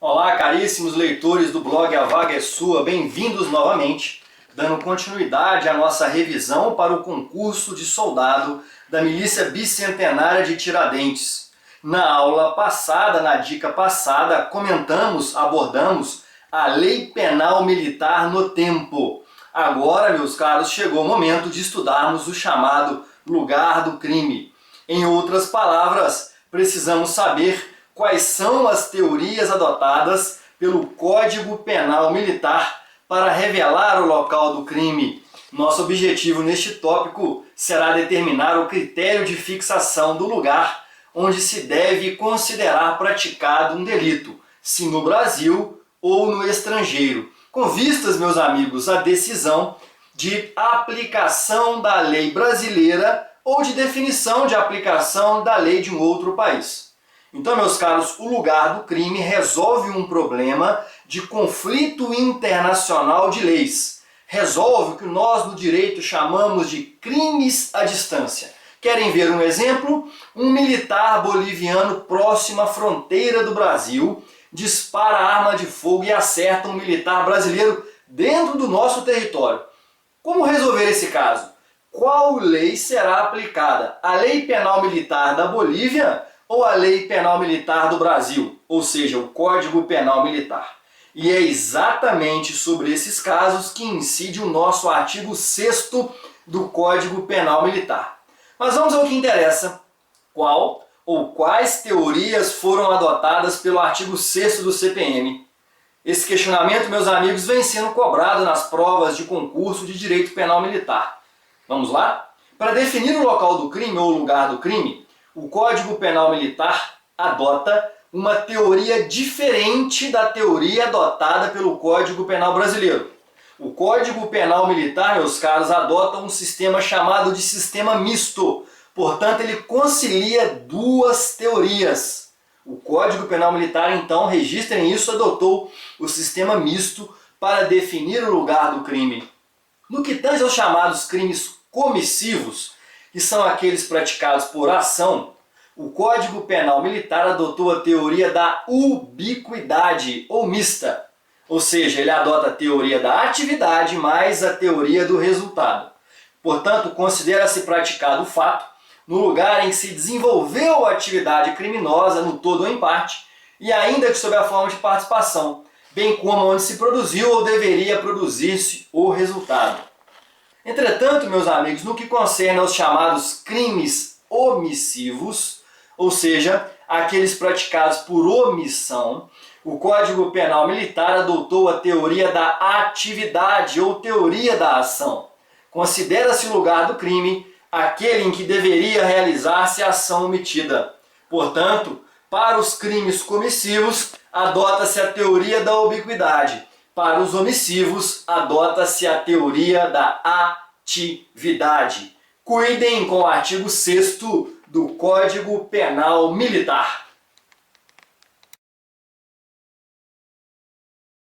Olá, caríssimos leitores do blog A Vaga é Sua, bem-vindos novamente, dando continuidade à nossa revisão para o concurso de soldado da Milícia Bicentenária de Tiradentes. Na aula passada, na dica passada, abordamos a Lei Penal Militar no tempo. Agora, meus caros, chegou o momento de estudarmos o chamado lugar do crime. Em outras palavras, precisamos saber quais são as teorias adotadas pelo Código Penal Militar para revelar o local do crime. Nosso objetivo neste tópico será determinar o critério de fixação do lugar onde se deve considerar praticado um delito, se no Brasil ou no estrangeiro, com vistas, meus amigos, à decisão de aplicação da lei brasileira ou de definição de aplicação da lei de um outro país. Então, meus caros, o lugar do crime resolve um problema de conflito internacional de leis. Resolve o que nós no direito chamamos de crimes à distância. Querem ver um exemplo? Um militar boliviano próximo à fronteira do Brasil dispara arma de fogo e acerta um militar brasileiro dentro do nosso território. Como resolver esse caso? Qual lei será aplicada? A Lei Penal Militar da Bolívia ou a Lei Penal Militar do Brasil, ou seja, o Código Penal Militar? E é exatamente sobre esses casos que incide o nosso artigo 6º do Código Penal Militar. Mas vamos ao que interessa. Qual ou quais teorias foram adotadas pelo artigo 6º do CPM? Esse questionamento, meus amigos, vem sendo cobrado nas provas de concurso de Direito Penal Militar. Vamos lá? Para definir o local do crime ou lugar do crime, o Código Penal Militar adota uma teoria diferente da teoria adotada pelo Código Penal Brasileiro. O Código Penal Militar, meus caros, adota um sistema chamado de sistema misto. Portanto, ele concilia duas teorias. O Código Penal Militar, então, registrem isso, adotou o sistema misto para definir o lugar do crime. No que tange aos chamados crimes comissivos, que são aqueles praticados por ação, o Código Penal Militar adotou a teoria da ubiquidade ou mista, ou seja, ele adota a teoria da atividade mais a teoria do resultado. Portanto, considera-se praticado o fato no lugar em que se desenvolveu a atividade criminosa, no todo ou em parte, e ainda que sob a forma de participação, bem como onde se produziu ou deveria produzir-se o resultado. Entretanto, meus amigos, no que concerne aos chamados crimes omissivos, ou seja, aqueles praticados por omissão, o Código Penal Militar adotou a teoria da atividade ou teoria da ação. Considera-se o lugar do crime aquele em que deveria realizar-se a ação omitida. Portanto, para os crimes comissivos, adota-se a teoria da ubiquidade. Para os omissivos, adota-se a teoria da atividade. Cuidem com o artigo 6º do Código Penal Militar.